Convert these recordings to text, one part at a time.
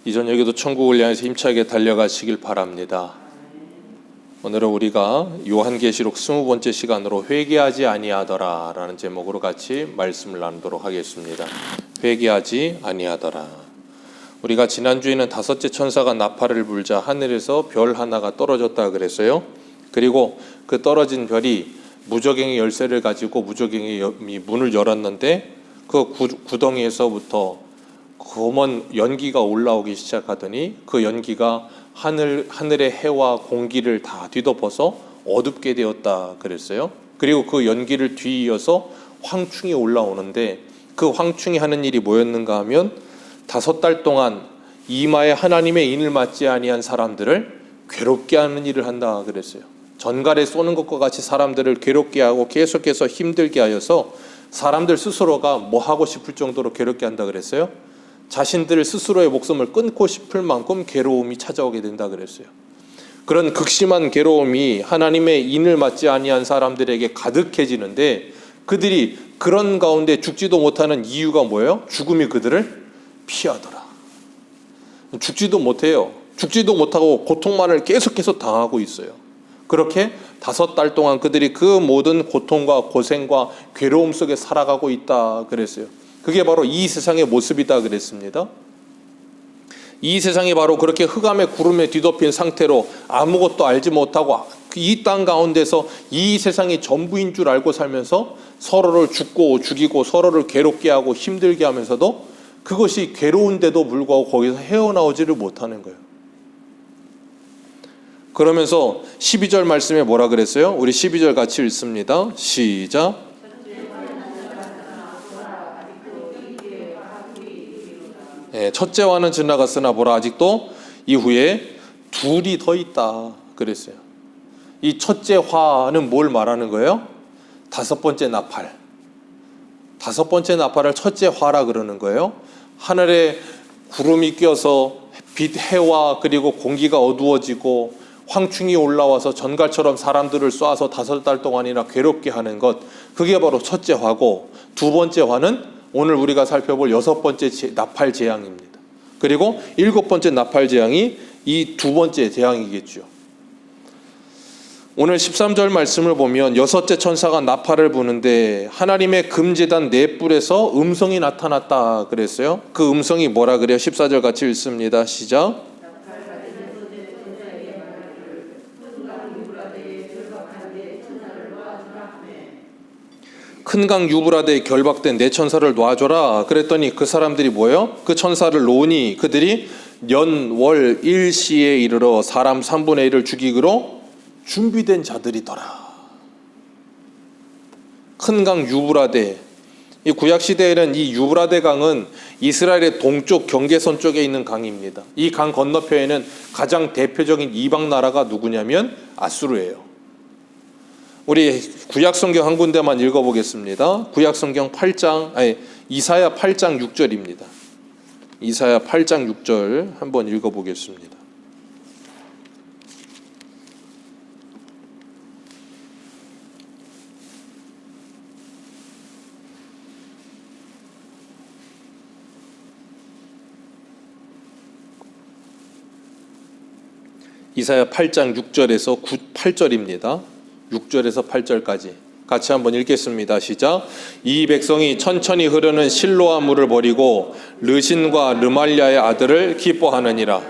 이 저녁에도 천국을 향해서 힘차게 달려가시길 바랍니다. 오늘은 우리가 요한계시록 20번째 시간으로 회개하지 아니하더라 라는 제목으로 같이 말씀을 나누도록 하겠습니다. 회개하지 아니하더라. 우리가 지난주에는 다섯째 천사가 나팔을 불자 하늘에서 별 하나가 떨어졌다 그랬어요. 그리고 그 떨어진 별이 무저갱이 열쇠를 가지고 무저갱이 문을 열었는데 그 구덩이에서부터 검은 연기가 올라오기 시작하더니 그 연기가 하늘의 해와 공기를 다 뒤덮어서 어둡게 되었다 그랬어요. 그리고 그 연기를 뒤이어서 황충이 올라오는데 그 황충이 하는 일이 뭐였는가 하면 5달 동안 이마에 하나님의 인을 맞지 아니한 사람들을 괴롭게 하는 일을 한다 그랬어요. 전갈에 쏘는 것과 같이 사람들을 괴롭게 하고 계속해서 힘들게 하여서 사람들 스스로가 뭐 하고 싶을 정도로 괴롭게 한다 그랬어요. 자신들 스스로의 목숨을 끊고 싶을 만큼 괴로움이 찾아오게 된다 그랬어요. 그런 극심한 괴로움이 하나님의 인을 맞지 아니한 사람들에게 가득해지는데 그들이 그런 가운데 죽지도 못하는 이유가 뭐예요? 죽음이 그들을 피하더라. 죽지도 못해요. 죽지도 못하고 고통만을 계속해서 당하고 있어요. 그렇게 5달 동안 그들이 그 모든 고통과 고생과 괴로움 속에 살아가고 있다 그랬어요. 그게 바로 이 세상의 모습이다 그랬습니다. 이 세상이 바로 그렇게 흑암의 구름에 뒤덮인 상태로 아무것도 알지 못하고 이 땅 가운데서 이 세상이 전부인 줄 알고 살면서 서로를 죽고 죽이고 서로를 괴롭게 하고 힘들게 하면서도 그것이 괴로운데도 불구하고 거기서 헤어나오지를 못하는 거예요. 그러면서 12절 말씀에 뭐라 그랬어요? 우리 12절 같이 읽습니다. 시작. 첫째화는 지나갔으나 보라 아직도 이후에 둘이 더 있다 그랬어요. 이 첫째화는 뭘 말하는 거예요? 5번째 나팔. 5번째 나팔을 첫째화라 그러는 거예요. 하늘에 구름이 껴서 빛, 해와 그리고 공기가 어두워지고 황충이 올라와서 전갈처럼 사람들을 쏴서 5달 동안이나 괴롭게 하는 것, 그게 바로 첫째 화고, 2번째 화는 오늘 우리가 살펴볼 6번째 나팔 재앙입니다. 그리고 7번째 나팔 재앙이 이 2번째 재앙이겠죠. 오늘 13절 말씀을 보면 6째 천사가 나팔을 부는데 하나님의 금제단 4뿔에서 음성이 나타났다 그랬어요. 그 음성이 뭐라 그래요? 14절 같이 읽습니다. 시작. 큰 강 유브라데에 결박된 내 천사를 놔줘라 그랬더니 그 사람들이 뭐예요? 그 천사를 놓으니 그들이 년, 월, 일시에 이르러 사람 3분의 1을 죽이기로 준비된 자들이더라. 큰 강 유브라데, 이 구약시대에는 이 유브라데 강은 이스라엘의 동쪽 경계선 쪽에 있는 강입니다. 이 강 건너편에는 가장 대표적인 이방 나라가 누구냐면 아수르예요. 우리 구약성경 한 군데만 읽어보겠습니다. 구약성경 이사야 8장 6절입니다. 이사야 8장 6절 한번 읽어보겠습니다. 이사야 8장 6절에서 8절입니다. 6절에서 8절까지 같이 한번 읽겠습니다. 시작. 이 백성이 천천히 흐르는 실로아 물을 버리고 르신과 르말랴의 아들을 기뻐하느니라.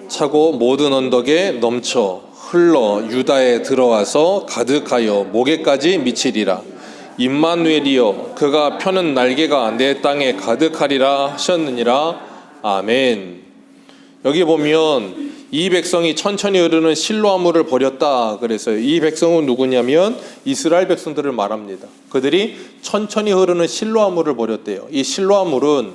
차고 모든 언덕에 넘쳐 흘러 유다에 들어와서 가득하여 목에까지 미치리라. 임마누엘이여 그가 펴는 날개가 내 땅에 가득하리라 하셨느니라. 아멘. 여기 보면 이 백성이 천천히 흐르는 실로아물을 버렸다 그랬어요. 이 백성은 누구냐면 이스라엘 백성들을 말합니다. 그들이 천천히 흐르는 실로아물을 버렸대요. 이 실로아물은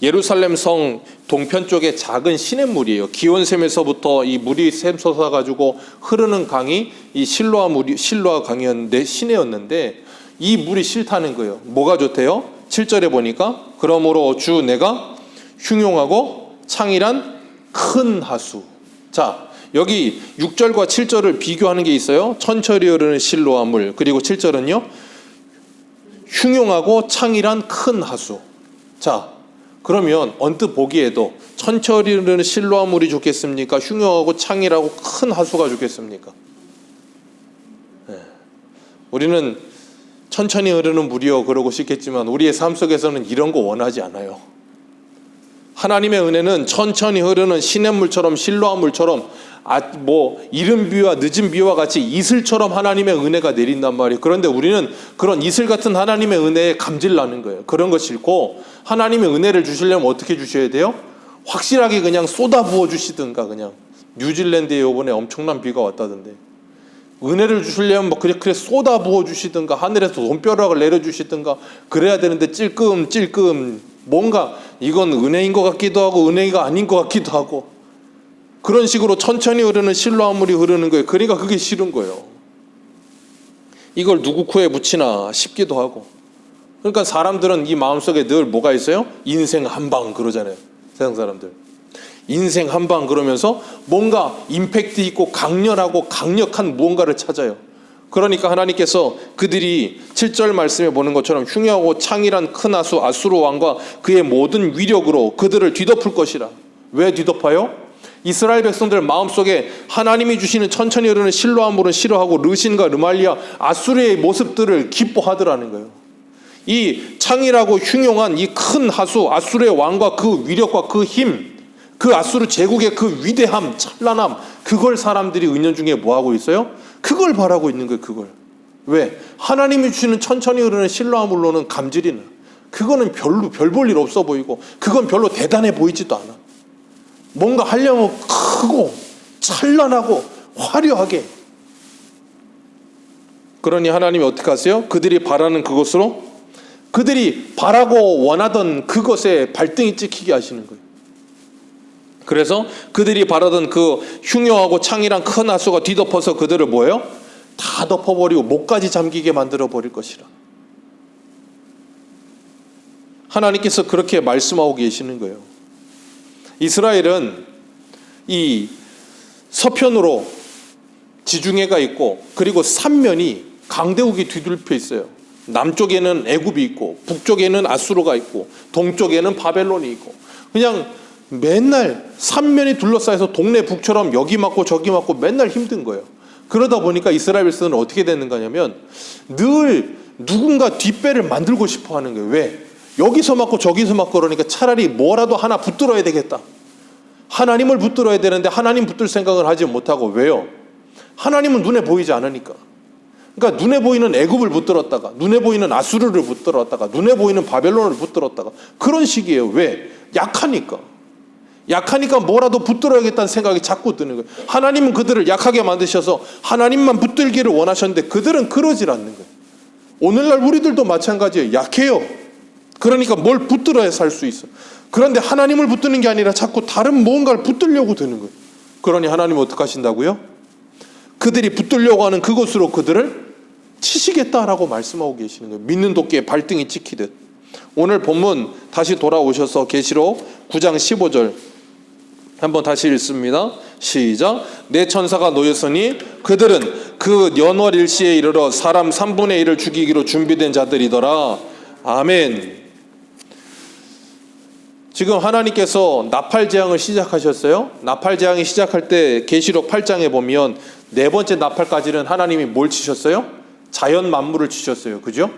예루살렘 성 동편 쪽에 작은 시냇물이에요. 기온샘에서부터 이 물이 샘솟아 가지고 흐르는 강이 이 실로아 강이었는데 시내였는데 이 물이 싫다는 거예요. 뭐가 좋대요? 7절에 보니까 그러므로 주 내가 흉용하고 창일한 큰 하수. 자, 여기 6절과 7절을 비교하는 게 있어요. 천천히 흐르는 실로와 물. 그리고 7절은요. 흉용하고 창일한 큰 하수. 자, 그러면 언뜻 보기에도 천천히 흐르는 실로와 물이 좋겠습니까? 흉용하고 창일하고 큰 하수가 좋겠습니까? 네. 우리는 천천히 흐르는 물이요 그러고 싶겠지만 우리의 삶 속에서는 이런 거 원하지 않아요. 하나님의 은혜는 천천히 흐르는 시냇물처럼 실로와 물처럼 이른 비와 늦은 비와 같이 이슬처럼 하나님의 은혜가 내린단 말이에요. 그런데 우리는 그런 이슬 같은 하나님의 은혜에 감질나는 거예요. 그런 거 싫고 하나님의 은혜를 주시려면 어떻게 주셔야 돼요? 확실하게 그냥 쏟아 부어 주시든가. 그냥 뉴질랜드에 이번에 엄청난 비가 왔다던데 은혜를 주시려면 그래 쏟아 부어 주시든가 하늘에서 돈벼락을 내려 주시든가 그래야 되는데 찔끔 뭔가 이건 은혜인 것 같기도 하고 은혜가 아닌 것 같기도 하고 그런 식으로 천천히 흐르는 실로와 물이 흐르는 거예요. 그러니까 그게 싫은 거예요. 이걸 누구 코에 묻히나 싶기도 하고. 그러니까 사람들은 이 마음속에 늘 뭐가 있어요? 인생 한방 그러잖아요. 세상 사람들. 인생 한방 그러면서 뭔가 임팩트 있고 강렬하고 강력한 무언가를 찾아요. 그러니까 하나님께서 그들이 7절 말씀에 보는 것처럼 흉하고 창일한 큰 하수 아수르 왕과 그의 모든 위력으로 그들을 뒤덮을 것이라. 왜 뒤덮어요? 이스라엘 백성들 마음속에 하나님이 주시는 천천히 흐르는 실로와 물은 싫어하고 르신과 르말리아 아수르의 모습들을 기뻐하더라는 거예요. 이 창일하고 흉용한 이 큰 하수 아수르의 왕과 그 위력과 그 힘, 그 아수르 제국의 그 위대함, 찬란함, 그걸 사람들이 은연중에 뭐하고 있어요? 그걸 바라고 있는 거예요. 그걸. 왜? 하나님이 주시는 천천히 흐르는 실로와 물로는 감질이 나. 그거는 별 볼 일 없어 보이고 그건 별로 대단해 보이지도 않아. 뭔가 하려면 크고 찬란하고 화려하게. 그러니 하나님이 어떻게 하세요? 그들이 바라는 그것으로 그들이 바라고 원하던 그것에 발등이 찍히게 하시는 거예요. 그래서 그들이 바라던 그 흉흉하고 창일한 큰 하수가 뒤덮어서 그들을 뭐예요? 다 덮어버리고 목까지 잠기게 만들어 버릴 것이라. 하나님께서 그렇게 말씀하고 계시는 거예요. 이스라엘은 이 서편으로 지중해가 있고 그리고 삼면이 강대국이 뒤덮여 있어요. 남쪽에는 애굽이 있고 북쪽에는 아수르가 있고 동쪽에는 바벨론이 있고 그냥 맨날 삼면이 둘러싸여서 동네 북처럼 여기 맞고 저기 맞고 맨날 힘든 거예요. 그러다 보니까 이스라엘 백성은 어떻게 되는 거냐면 늘 누군가 뒷배를 만들고 싶어 하는 거예요. 왜? 여기서 맞고 저기서 맞고 그러니까 차라리 뭐라도 하나 붙들어야 되겠다. 하나님을 붙들어야 되는데 하나님 붙들 생각을 하지 못하고. 왜요? 하나님은 눈에 보이지 않으니까. 그러니까 눈에 보이는 애굽을 붙들었다가 눈에 보이는 아수르를 붙들었다가 눈에 보이는 바벨론을 붙들었다가 그런 식이에요. 왜? 약하니까 뭐라도 붙들어야겠다는 생각이 자꾸 드는 거예요. 하나님은 그들을 약하게 만드셔서 하나님만 붙들기를 원하셨는데 그들은 그러질 않는 거예요. 오늘날 우리들도 마찬가지예요. 약해요. 그러니까 뭘 붙들어야 살 수 있어. 그런데 하나님을 붙드는 게 아니라 자꾸 다른 무언가를 붙들려고 드는 거예요. 그러니 하나님은 어떻게 하신다고요? 그들이 붙들려고 하는 그것으로 그들을 치시겠다라고 말씀하고 계시는 거예요. 믿는 도끼에 발등이 찍히듯. 오늘 본문 다시 돌아오셔서 계시록 9장 15절 한번 다시 읽습니다. 시작. 내 천사가 놓였으니 그들은 그 연월 일시에 이르러 사람 3분의 1을 죽이기로 준비된 자들이더라. 아멘. 지금 하나님께서 나팔 재앙을 시작하셨어요. 나팔 재앙이 시작할 때 계시록 8장에 보면 네 번째 나팔까지는 하나님이 뭘 치셨어요? 자연 만물을 치셨어요. 그죠?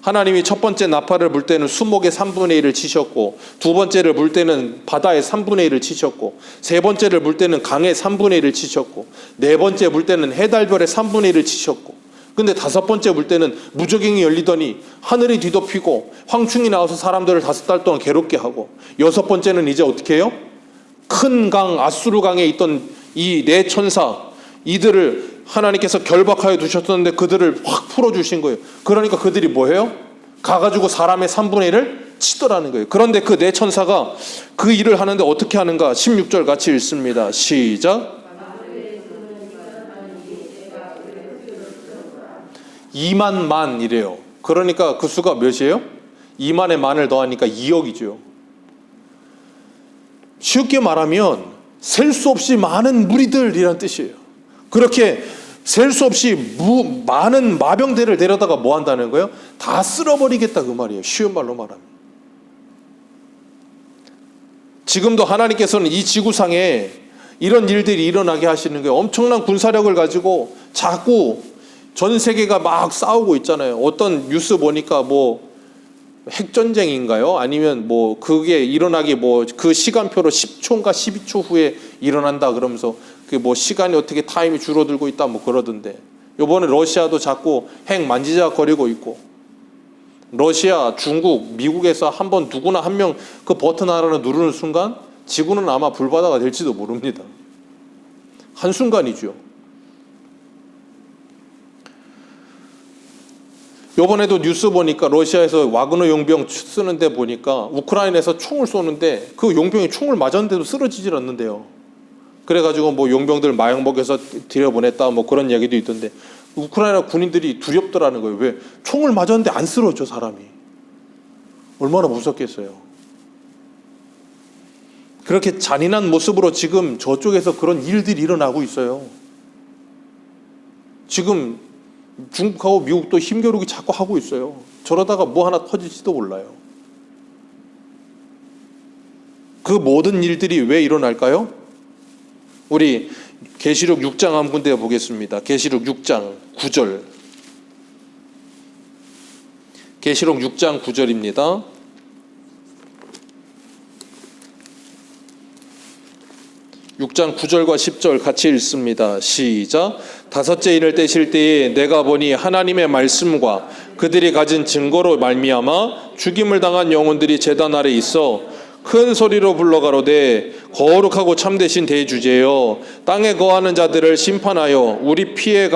하나님이 첫 번째 나팔을 불 때는 수목의 3분의 1을 치셨고, 두 번째를 불 때는 바다의 3분의 1을 치셨고, 세 번째를 불 때는 강의 3분의 1을 치셨고, 네 번째 불 때는 해달별의 3분의 1을 치셨고, 근데 다섯 번째 불 때는 무저갱이 열리더니 하늘이 뒤덮이고 황충이 나와서 사람들을 5달 동안 괴롭게 하고, 여섯 번째는 이제 어떻게 해요? 큰 강 아수르 강에 있던 이 네 천사, 이들을 하나님께서 결박하여 두셨었는데 그들을 확 풀어주신 거예요. 그러니까 그들이 뭐해요? 가가지고 사람의 3분의 1을 치더라는 거예요. 그런데 그 네 천사가 그 일을 하는데 어떻게 하는가? 16절 같이 읽습니다. 시작. 2만 만이래요. 그러니까 그 수가 몇이에요? 2만에 만을 더하니까 2억이죠. 쉽게 말하면 셀 수 없이 많은 무리들이란 뜻이에요. 그렇게 셀 수 없이 많은 마병대를 데려다가 뭐 한다는 거예요? 다 쓸어버리겠다 그 말이에요. 쉬운 말로 말하면. 지금도 하나님께서는 이 지구상에 이런 일들이 일어나게 하시는 거예요. 엄청난 군사력을 가지고 자꾸 전 세계가 막 싸우고 있잖아요. 어떤 뉴스 보니까 뭐 핵전쟁인가요? 아니면 뭐 그게 일어나기 뭐 그 시간표로 10초인가 12초 후에 일어난다 그러면서 그 뭐 시간이 어떻게 타임이 줄어들고 있다 뭐 그러던데, 요번에 러시아도 자꾸 핵 만지작거리고 있고, 러시아, 중국, 미국에서 한번 누구나 한 명 그 버튼 하나를 누르는 순간 지구는 아마 불바다가 될지도 모릅니다. 한순간이죠. 요번에도 뉴스 보니까 러시아에서 와그너 용병 쓰는데 보니까 우크라이나에서 총을 쏘는데 그 용병이 총을 맞았는데도 쓰러지질 않는데요. 그래가지고 뭐 용병들 마약 먹여서 들여보냈다 뭐 그런 이야기도 있던데, 우크라이나 군인들이 두렵더라는 거예요. 왜? 총을 맞았는데 안 쓰러져 사람이. 얼마나 무섭겠어요. 그렇게 잔인한 모습으로 지금 저쪽에서 그런 일들이 일어나고 있어요. 지금 중국하고 미국도 힘겨루기 자꾸 하고 있어요. 저러다가 뭐 하나 터질지도 몰라요. 그 모든 일들이 왜 일어날까요? 우리 계시록 6장 한 군데 보겠습니다. 계시록 6장 9절. 계시록 6장 9절입니다. (6장 9절과 10절) 같이 읽습니다. 시작. 다섯째 인을 떼실 때에 내가 보니 하나님의 말씀과 그들이 가진 증거로 말미암아 죽임을 당한 영혼들이 제단 아래 있어 큰 소리로 불러가로되 거룩하고 참되신 대주제여, 땅에 거하는 자들을 심판하여 우리 피해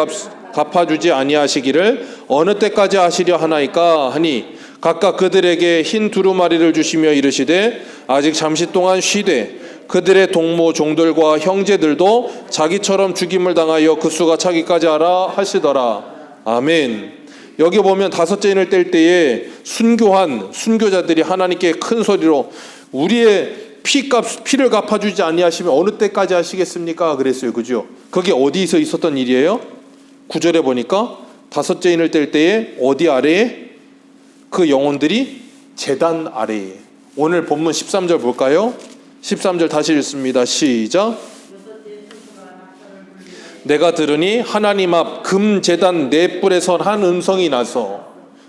갚아주지 아니하시기를 어느 때까지 하시려 하나이까 하니, 각각 그들에게 흰 두루마리를 주시며 이르시되 아직 잠시 동안 쉬되 그들의 동무 종들과 형제들도 자기처럼 죽임을 당하여 그 수가 차기까지 하라 하시더라. 아멘. 여기 보면 다섯째 인을 뗄 때에 순교한 순교자들이 하나님께 큰 소리로 우리의 피를 갚아주지 아니하시면 어느 때까지 하시겠습니까? 그랬어요. 그죠? 그게 어디서 있었던 일이에요? 9절에 보니까 다섯째 인을 뗄 때에 어디 아래에? 그 영혼들이 제단 아래에. 오늘 본문 13절 볼까요? 13절 다시 읽습니다. 시작. 내가 들으니 하나님 앞 금 제단 네 뿔에서 한 음성이 나서.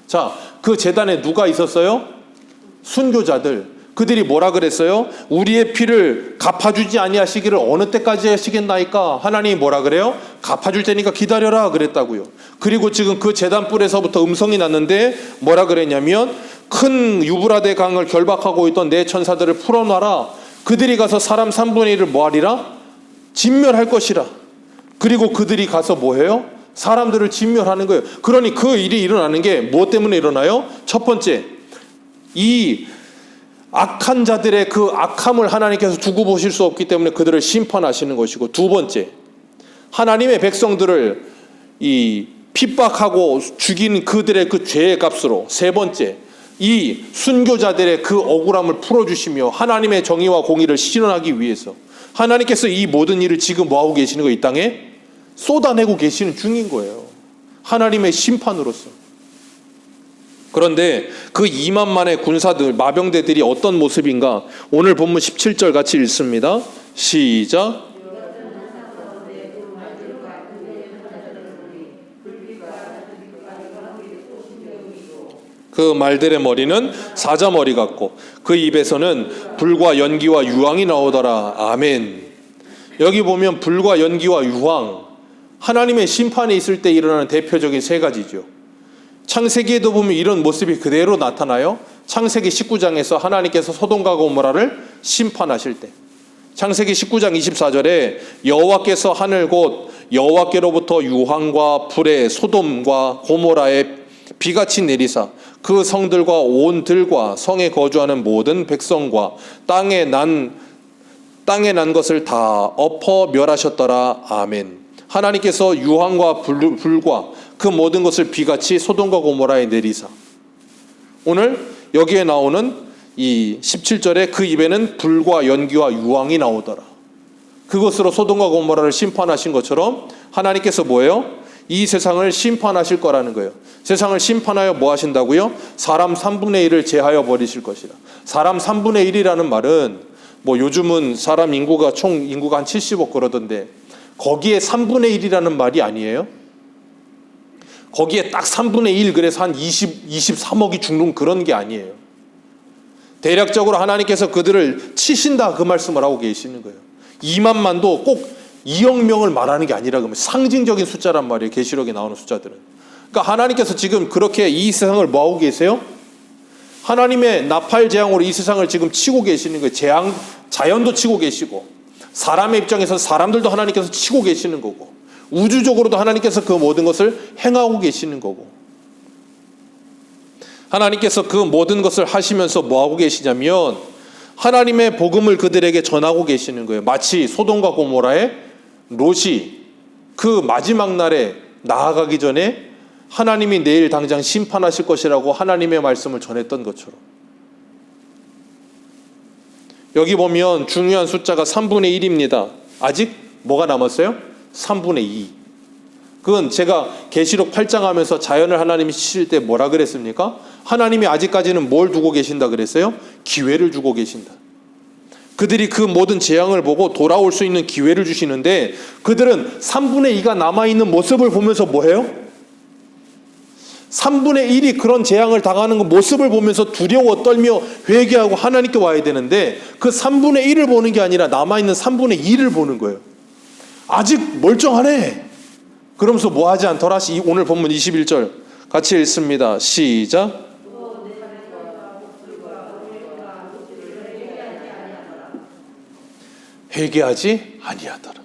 자, 그 제단에 누가 있었어요? 순교자들. 그들이 뭐라 그랬어요? 우리의 피를 갚아주지 아니하시기를 어느 때까지 하시겠나이까? 하나님이 뭐라 그래요? 갚아줄 테니까 기다려라 그랬다고요. 그리고 지금 그 제단 뿔에서부터 음성이 났는데 뭐라 그랬냐면, 큰 유브라데 강을 결박하고 있던 내 천사들을 풀어놔라. 그들이 가서 사람 3분의 1을 뭐하리라? 진멸할 것이라. 그리고 그들이 가서 뭐해요? 사람들을 진멸하는 거예요. 그러니 그 일이 일어나는 게 뭐 때문에 일어나요? 첫 번째, 이 악한 자들의 그 악함을 하나님께서 두고 보실 수 없기 때문에 그들을 심판하시는 것이고, 두 번째, 하나님의 백성들을 이 핍박하고 죽인 그들의 그 죄의 값으로, 세 번째, 이 순교자들의 그 억울함을 풀어주시며 하나님의 정의와 공의를 실현하기 위해서 하나님께서 이 모든 일을 지금 뭐하고 계시는 거예요? 이 땅에 쏟아내고 계시는 중인 거예요. 하나님의 심판으로서. 그런데 그 2만만의 군사들, 마병대들이 어떤 모습인가? 오늘 본문 17절 같이 읽습니다. 시작. 그 말들의 머리는 사자머리 같고 그 입에서는 불과 연기와 유황이 나오더라. 아멘. 여기 보면 불과 연기와 유황, 하나님의 심판이 있을 때 일어나는 대표적인 세 가지죠. 창세기에도 보면 이런 모습이 그대로 나타나요. 창세기 19장에서 하나님께서 소돔과 고모라를 심판하실 때, 창세기 19장 24절에 여호와께서 하늘 곧 여호와께로부터 유황과 불에 소돔과 고모라에 비같이 내리사 그 성들과 온 들과 성에 거주하는 모든 백성과 땅에 난 것을 다 엎어 멸하셨더라. 아멘. 하나님께서 유황과 불과 그 모든 것을 비같이 소돔과 고모라에 내리사. 오늘 여기에 나오는 이 17절에 그 입에는 불과 연기와 유황이 나오더라. 그것으로 소돔과 고모라를 심판하신 것처럼 하나님께서 뭐예요? 이 세상을 심판하실 거라는 거예요. 세상을 심판하여 뭐 하신다고요? 사람 3분의 1을 제하여 버리실 것이라. 사람 3분의 1이라는 말은 뭐 요즘은 사람 인구가 총 인구가 한 70억 그러던데 거기에 3분의 1이라는 말이 아니에요. 거기에 딱 3분의 1 그래서 한 23억이 죽는 그런 게 아니에요. 대략적으로 하나님께서 그들을 치신다 그 말씀을 하고 계시는 거예요. 2만만도 꼭 2억 명을 말하는 게 아니라 그러면 상징적인 숫자란 말이에요. 계시록에 나오는 숫자들은. 그러니까 하나님께서 지금 그렇게 이 세상을 뭐 하고 계세요? 하나님의 나팔 재앙으로 이 세상을 지금 치고 계시는 거예요. 재앙, 자연도 치고 계시고 사람의 입장에서 사람들도 하나님께서 치고 계시는 거고 우주적으로도 하나님께서 그 모든 것을 행하고 계시는 거고 하나님께서 그 모든 것을 하시면서 뭐 하고 계시냐면 하나님의 복음을 그들에게 전하고 계시는 거예요. 마치 소돔과 고모라의 롯이 그 마지막 날에 나아가기 전에 하나님이 내일 당장 심판하실 것이라고 하나님의 말씀을 전했던 것처럼 여기 보면 중요한 숫자가 3분의 1입니다. 아직 뭐가 남았어요? 3분의 2. 그건 제가 계시록 8장 하면서 자연을 하나님이 치실 때 뭐라 그랬습니까? 하나님이 아직까지는 뭘 두고 계신다 그랬어요? 기회를 주고 계신다. 그들이 그 모든 재앙을 보고 돌아올 수 있는 기회를 주시는데 그들은 3분의 2가 남아있는 모습을 보면서 뭐해요? 3분의 1이 그런 재앙을 당하는 그 모습을 보면서 두려워 떨며 회개하고 하나님께 와야 되는데 그 3분의 1을 보는 게 아니라 남아있는 3분의 2를 보는 거예요. 아직 멀쩡하네. 그러면서 뭐 하지 않더라? 오늘 본문 21절 같이 읽습니다. 시작. 회개하지 아니하더라.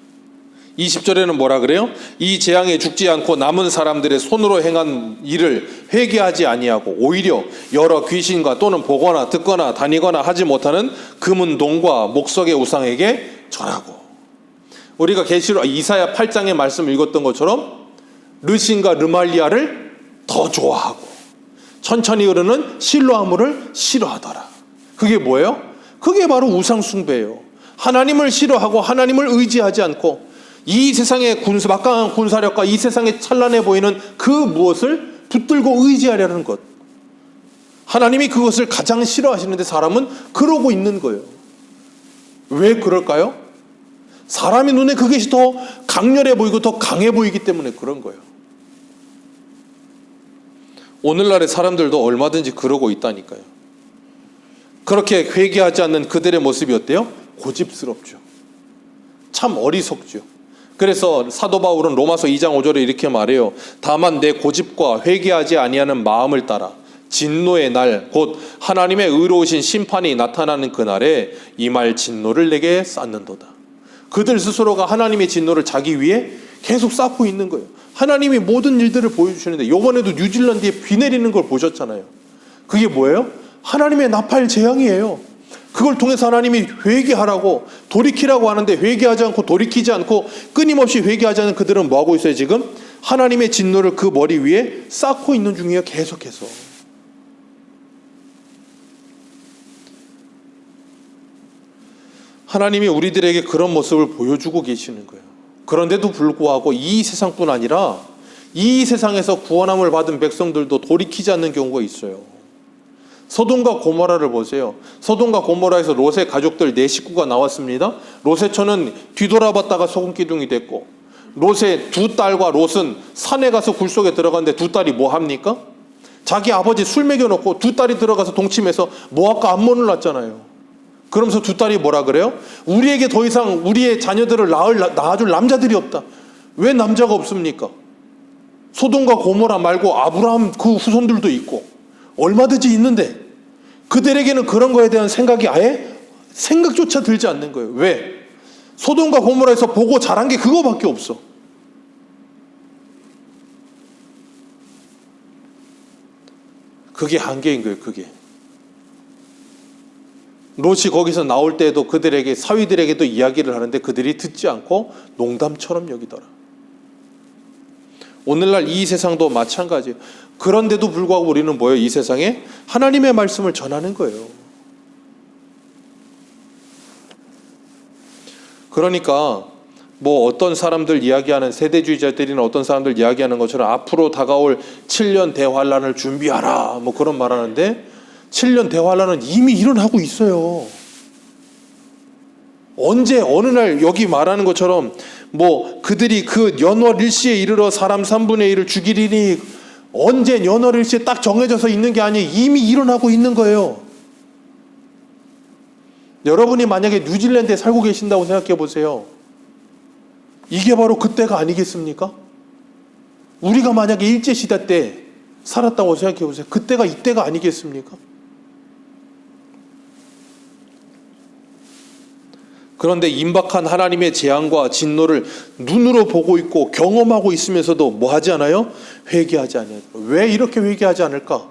20절에는 뭐라 그래요? 이 재앙에 죽지 않고 남은 사람들의 손으로 행한 일을 회개하지 아니하고 오히려 여러 귀신과 또는 보거나 듣거나 다니거나 하지 못하는 금은동과 목석의 우상에게 전하고 우리가 계시록 이사야 8장의 말씀을 읽었던 것처럼 르신과 르말리아를 더 좋아하고 천천히 흐르는 실로아물을 싫어하더라. 그게 뭐예요? 그게 바로 우상 숭배예요. 하나님을 싫어하고 하나님을 의지하지 않고 이 세상의 막강한 군사력과 이 세상에 찬란해 보이는 그 무엇을 붙들고 의지하려는 것. 하나님이 그것을 가장 싫어하시는데 사람은 그러고 있는 거예요. 왜 그럴까요? 사람의 눈에 그것이 더 강렬해 보이고 더 강해 보이기 때문에 그런 거예요. 오늘날의 사람들도 얼마든지 그러고 있다니까요. 그렇게 회개하지 않는 그들의 모습이 어때요? 고집스럽죠. 참 어리석죠. 그래서 사도 바울은 로마서 2장 5절에 이렇게 말해요. 다만 내 고집과 회개하지 아니하는 마음을 따라 진노의 날 곧 하나님의 의로우신 심판이 나타나는 그날에 이 말 진노를 내게 쌓는도다. 그들 스스로가 하나님의 진노를 자기 위에 계속 쌓고 있는 거예요. 하나님이 모든 일들을 보여주시는데 이번에도 뉴질랜드에 비 내리는 걸 보셨잖아요. 그게 뭐예요? 하나님의 나팔 재앙이에요. 그걸 통해서 하나님이 회개하라고 돌이키라고 하는데 회개하지 않고 돌이키지 않고 끊임없이 회개하지 않는 그들은 뭐하고 있어요 지금? 하나님의 진노를 그 머리 위에 쌓고 있는 중이에요. 계속해서. 하나님이 우리들에게 그런 모습을 보여주고 계시는 거예요. 그런데도 불구하고 이 세상뿐 아니라 이 세상에서 구원함을 받은 백성들도 돌이키지 않는 경우가 있어요. 소돔과 고모라를 보세요. 소돔과 고모라에서 롯의 가족들 4식구가 나왔습니다. 롯의 처는 뒤돌아봤다가 소금기둥이 됐고 롯의 두 딸과 롯은 산에 가서 굴 속에 들어갔는데 두 딸이 뭐 합니까? 자기 아버지 술 먹여놓고 두 딸이 들어가서 동침해서 모압과 암몬을 낳았잖아요. 그러면서 두 딸이 뭐라 그래요? 우리에게 더 이상 우리의 자녀들을 낳아줄 남자들이 없다. 왜 남자가 없습니까? 소돔과 고모라 말고 아브라함 그 후손들도 있고 얼마든지 있는데 그들에게는 그런 거에 대한 생각이 아예 생각조차 들지 않는 거예요. 왜? 소돔과 고모라에서 보고 자란 게 그거밖에 없어. 그게 한계인 거예요. 그게. 롯이 거기서 나올 때에도 그들에게 사위들에게도 이야기를 하는데 그들이 듣지 않고 농담처럼 여기더라. 오늘날 이 세상도 마찬가지예요. 그런데도 불구하고 우리는 뭐예요? 이 세상에 하나님의 말씀을 전하는 거예요. 그러니까 뭐 어떤 사람들 이야기하는 세대주의자들이나 어떤 사람들 이야기하는 것처럼 앞으로 다가올 7년 대환란을 준비하라 뭐 그런 말하는데 7년 대환란은 이미 일어나고 있어요. 언제 어느 날 여기 말하는 것처럼 뭐 그들이 그 연월일시에 이르러 사람 3분의 1을 죽이리니 언제 연월일시에 딱 정해져서 있는 게 아니에요. 이미 일어나고 있는 거예요. 여러분이 만약에 뉴질랜드에 살고 계신다고 생각해 보세요. 이게 바로 그때가 아니겠습니까? 우리가 만약에 일제시대 때 살았다고 생각해 보세요. 그때가 이때가 아니겠습니까? 그런데 임박한 하나님의 재앙과 진노를 눈으로 보고 있고 경험하고 있으면서도 뭐 하지 않아요? 회개하지 않아요. 왜 이렇게 회개하지 않을까?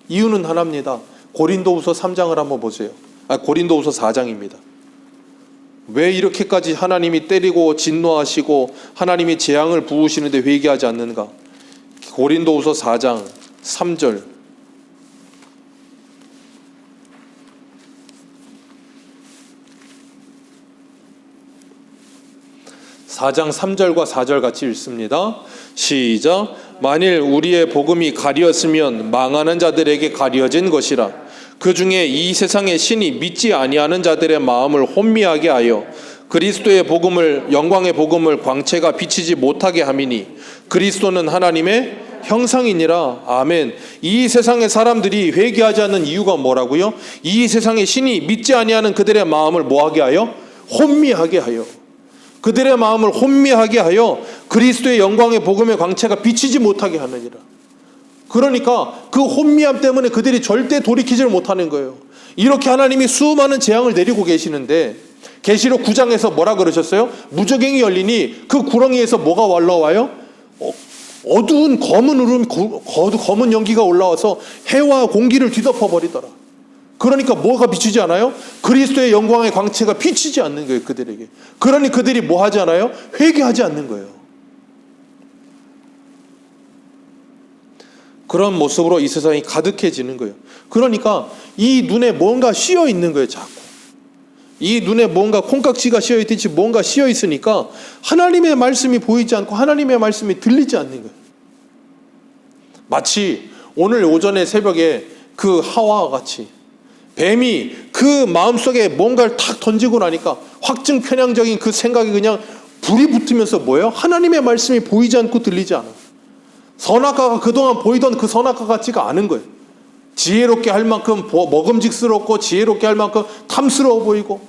이유는 하나입니다. 고린도후서 3장을 한번 보세요. 고린도후서 4장입니다. 왜 이렇게까지 하나님이 때리고 진노하시고 하나님이 재앙을 부으시는데 회개하지 않는가? 고린도후서 4장 3절. 4장 3절과 4절 같이 읽습니다. 시작. 만일 우리의 복음이 가리었으면 망하는 자들에게 가려진 것이라. 그 중에 이 세상의 신이 믿지 아니하는 자들의 마음을 혼미하게 하여 그리스도의 복음을 영광의 복음을 광채가 비치지 못하게 함이니 그리스도는 하나님의 형상이니라. 아멘. 이 세상의 사람들이 회개하지 않는 이유가 뭐라고요? 이 세상의 신이 믿지 아니하는 그들의 마음을 뭐하게 하여? 혼미하게 하여. 그들의 마음을 혼미하게 하여 그리스도의 영광의 복음의 광채가 비치지 못하게 하느니라. 그러니까 그 혼미함 때문에 그들이 절대 돌이키지를 못하는 거예요. 이렇게 하나님이 수많은 재앙을 내리고 계시는데 계시록 9장에서 뭐라 그러셨어요? 무저갱이 열리니 그 구렁이에서 뭐가 올라와요? 어두운 검은 울음, 검은 연기가 올라와서 해와 공기를 뒤덮어 버리더라. 그러니까 뭐가 비치지 않아요? 그리스도의 영광의 광채가 비치지 않는 거예요, 그들에게. 그러니 그들이 뭐 하지 않아요? 회개하지 않는 거예요. 그런 모습으로 이 세상이 가득해지는 거예요. 그러니까 이 눈에 뭔가 씌어 있는 거예요, 자꾸. 이 눈에 뭔가 콩깍지가 씌어 있듯이 뭔가 씌어 있으니까 하나님의 말씀이 보이지 않고 하나님의 말씀이 들리지 않는 거예요. 마치 오늘 오전에 새벽에 그 하와와 같이 뱀이 그 마음속에 뭔가를 탁 던지고 나니까 확증 편향적인 그 생각이 그냥 불이 붙으면서 뭐예요? 하나님의 말씀이 보이지 않고 들리지 않아요. 선악과가 그동안 보이던 그 선악과 같지가 않은 거예요. 지혜롭게 할 만큼 먹음직스럽고 지혜롭게 할 만큼 탐스러워 보이고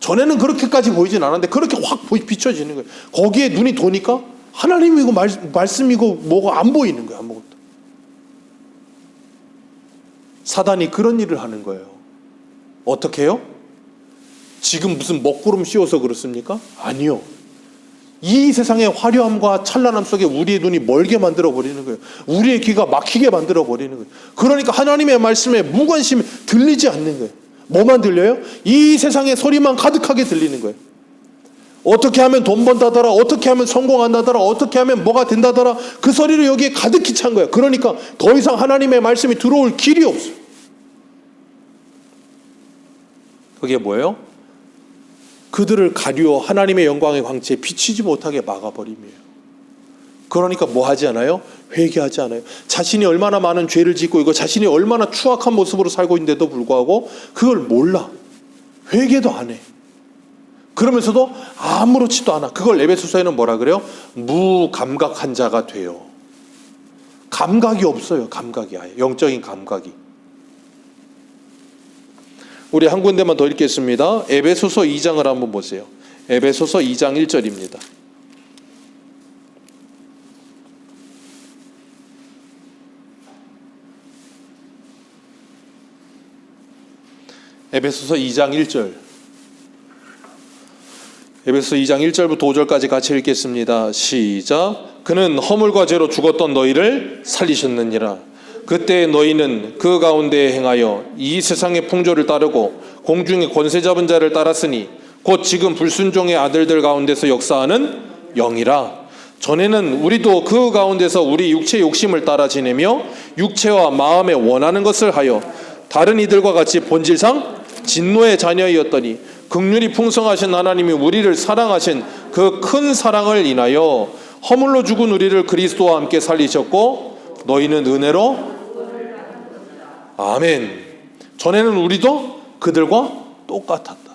전에는 그렇게까지 보이진 않았는데 그렇게 확 비춰지는 거예요. 거기에 눈이 도니까 하나님이고 말씀이고 뭐가 안 보이는 거예요. 아무것도. 사단이 그런 일을 하는 거예요. 어떻게 해요? 지금 무슨 먹구름 씌워서 그렇습니까? 아니요. 이 세상의 화려함과 찬란함 속에 우리의 눈이 멀게 만들어버리는 거예요. 우리의 귀가 막히게 만들어버리는 거예요. 그러니까 하나님의 말씀에 무관심이 들리지 않는 거예요. 뭐만 들려요? 이 세상의 소리만 가득하게 들리는 거예요. 어떻게 하면 돈 번다더라, 어떻게 하면 성공한다더라, 어떻게 하면 뭐가 된다더라, 그 소리로 여기에 가득히 찬 거예요. 그러니까 더 이상 하나님의 말씀이 들어올 길이 없어요. 그게 뭐예요? 그들을 가리워 하나님의 영광의 광채에 비치지 못하게 막아버림이에요. 그러니까 뭐 하지 않아요? 회개하지 않아요. 자신이 얼마나 많은 죄를 짓고 있고 자신이 얼마나 추악한 모습으로 살고 있는데도 불구하고 그걸 몰라. 회개도 안 해. 그러면서도 아무렇지도 않아. 그걸 에베소서에는 뭐라 그래요? 무감각한 자가 돼요. 감각이 없어요. 감각이 아예. 영적인 감각이. 우리 한 군데만 더 읽겠습니다. 에베소서 2장을 한번 보세요. 에베소서 2장 1절입니다. 에베소서 2장 1절. 에베소서 2장 1절부터 5절까지 같이 읽겠습니다. 시작. 그는 허물과 죄로 죽었던 너희를 살리셨느니라. 그때 너희는 그 가운데에 행하여 이 세상의 풍조를 따르고 공중의 권세 잡은 자를 따랐으니 곧 지금 불순종의 아들들 가운데서 역사하는 영이라. 전에는 우리도 그 가운데서 우리 육체 욕심을 따라 지내며 육체와 마음에 원하는 것을 하여 다른 이들과 같이 본질상 진노의 자녀이었더니 긍휼이 풍성하신 하나님이 우리를 사랑하신 그 큰 사랑을 인하여 허물로 죽은 우리를 그리스도와 함께 살리셨고 너희는 은혜로 아멘. 전에는 우리도 그들과 똑같았다.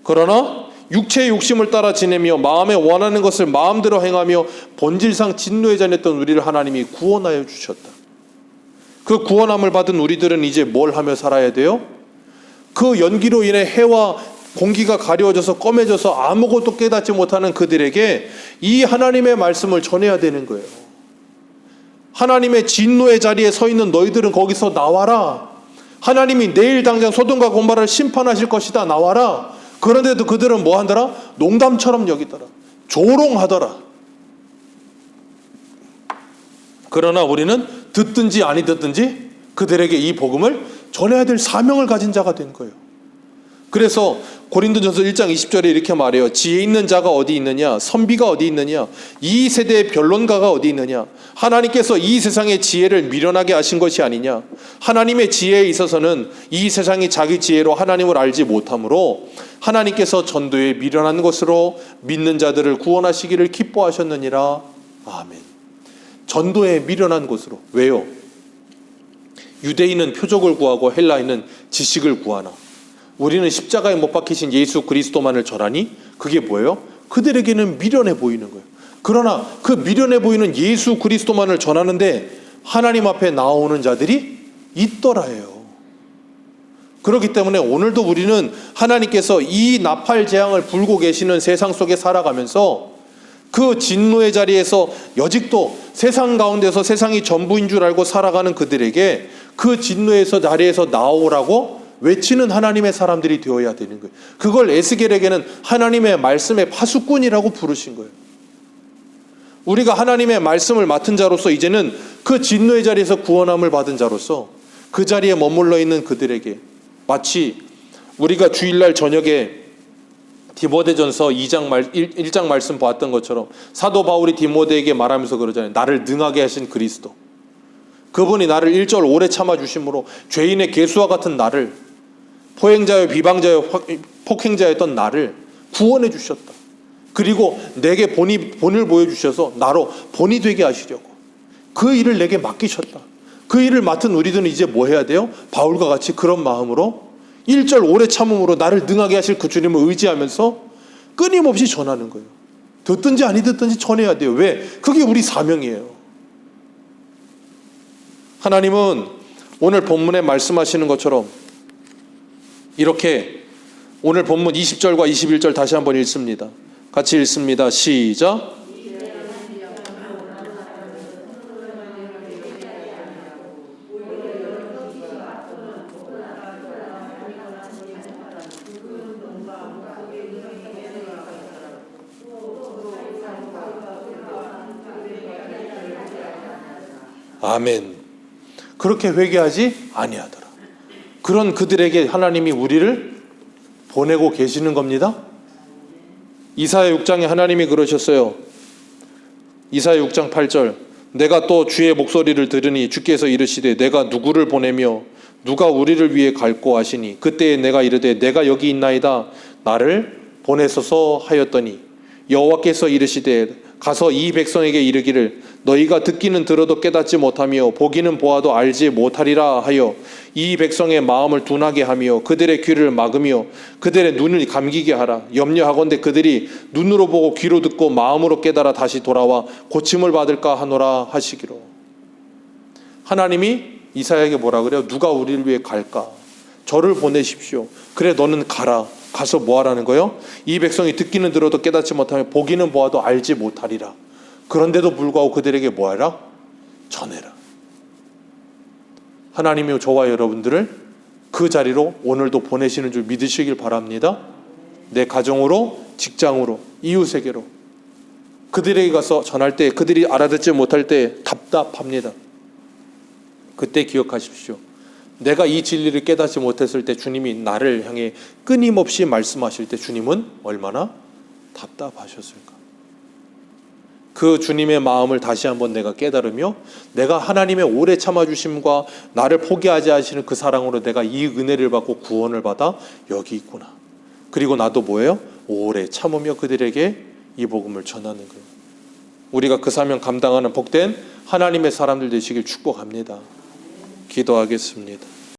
그러나 육체의 욕심을 따라 지내며 마음에 원하는 것을 마음대로 행하며 본질상 진노에 자녔던 우리를 하나님이 구원하여 주셨다. 그 구원함을 받은 우리들은 이제 뭘 하며 살아야 돼요? 그 연기로 인해 해와 공기가 가려워져서 검해져서 아무것도 깨닫지 못하는 그들에게 이 하나님의 말씀을 전해야 되는 거예요. 하나님의 진노의 자리에 서 있는 너희들은 거기서 나와라. 하나님이 내일 당장 소돔과 고모라를 심판하실 것이다. 나와라. 그런데도 그들은 뭐 한다라? 농담처럼 여기더라. 조롱하더라. 그러나 우리는 듣든지 아니 듣든지 그들에게 이 복음을 전해야 될 사명을 가진 자가 된 거예요. 그래서 고린도전서 1장 20절에 이렇게 말해요. 지혜 있는 자가 어디 있느냐? 선비가 어디 있느냐? 이 세대의 변론가가 어디 있느냐? 하나님께서 이 세상의 지혜를 미련하게 하신 것이 아니냐? 하나님의 지혜에 있어서는 이 세상이 자기 지혜로 하나님을 알지 못하므로 하나님께서 전도에 미련한 것으로 믿는 자들을 구원하시기를 기뻐하셨느니라. 아멘. 전도에 미련한 것으로. 왜요? 유대인은 표적을 구하고 헬라인은 지식을 구하나 우리는 십자가에 못 박히신 예수 그리스도만을 전하니 그게 뭐예요? 그들에게는 미련해 보이는 거예요. 그러나 그 미련해 보이는 예수 그리스도만을 전하는데 하나님 앞에 나오는 자들이 있더라예요. 그렇기 때문에 오늘도 우리는 하나님께서 이 나팔 재앙을 불고 계시는 세상 속에 살아가면서 그 진노의 자리에서 여직도 세상 가운데서 세상이 전부인 줄 알고 살아가는 그들에게 그 진노에서 자리에서 나오라고 외치는 하나님의 사람들이 되어야 되는 거예요. 그걸 에스겔에게는 하나님의 말씀의 파수꾼이라고 부르신 거예요. 우리가 하나님의 말씀을 맡은 자로서 이제는 그 진노의 자리에서 구원함을 받은 자로서 그 자리에 머물러 있는 그들에게 마치 우리가 주일날 저녁에 디모데전서 1장 말씀 보았던 것처럼 사도 바울이 디모데에게 말하면서 그러잖아요. 나를 능하게 하신 그리스도. 그분이 나를 1절 오래 참아주심으로 죄인의 개수와 같은 나를 포행자여 비방자여 폭행자였던 나를 구원해 주셨다. 그리고 내게 본을 보여주셔서 나로 본이 되게 하시려고 그 일을 내게 맡기셨다. 그 일을 맡은 우리들은 이제 뭐 해야 돼요? 바울과 같이 그런 마음으로 1절 오래 참음으로 나를 능하게 하실 그 주님을 의지하면서 끊임없이 전하는 거예요. 듣든지 아니 듣든지 전해야 돼요. 왜? 그게 우리 사명이에요. 하나님은 오늘 본문에 말씀하시는 것처럼 이렇게 오늘 본문 20절과 21절 다시 한번 읽습니다. 같이 읽습니다. 시작. 아멘. 그렇게 회개하지 아니하더라. 그런 그들에게 하나님이 우리를 보내고 계시는 겁니다. 이사야 6장에 하나님이 그러셨어요. 이사야 6장 8절 내가 또 주의 목소리를 들으니 주께서 이르시되 내가 누구를 보내며 누가 우리를 위해 갈고 하시니 그때에 내가 이르되 내가 여기 있나이다 나를 보내소서 하였더니 여호와께서 이르시되 가서 이 백성에게 이르기를 너희가 듣기는 들어도 깨닫지 못하며 보기는 보아도 알지 못하리라 하여 이 백성의 마음을 둔하게 하며 그들의 귀를 막으며 그들의 눈을 감기게 하라. 염려하건대 그들이 눈으로 보고 귀로 듣고 마음으로 깨달아 다시 돌아와 고침을 받을까 하노라 하시기로. 하나님이 이사야에게 뭐라 그래요? 누가 우리를 위해 갈까? 저를 보내십시오. 그래 너는 가라. 가서 뭐 하라는 거예요? 이 백성이 듣기는 들어도 깨닫지 못하며 보기는 보아도 알지 못하리라. 그런데도 불구하고 그들에게 뭐 하라? 전해라. 하나님이 저와 여러분들을 그 자리로 오늘도 보내시는 줄 믿으시길 바랍니다. 내 가정으로, 직장으로, 이웃에게로 그들에게 가서 전할 때 그들이 알아듣지 못할 때 답답합니다. 그때 기억하십시오. 내가 이 진리를 깨닫지 못했을 때 주님이 나를 향해 끊임없이 말씀하실 때 주님은 얼마나 답답하셨을까. 그 주님의 마음을 다시 한번 내가 깨달으며 내가 하나님의 오래 참아주심과 나를 포기하지 않으시는 그 사랑으로 내가 이 은혜를 받고 구원을 받아 여기 있구나. 그리고 나도 뭐예요? 오래 참으며 그들에게 이 복음을 전하는 거예요. 우리가 그 사명 감당하는 복된 하나님의 사람들 되시길 축복합니다. 기도하겠습니다.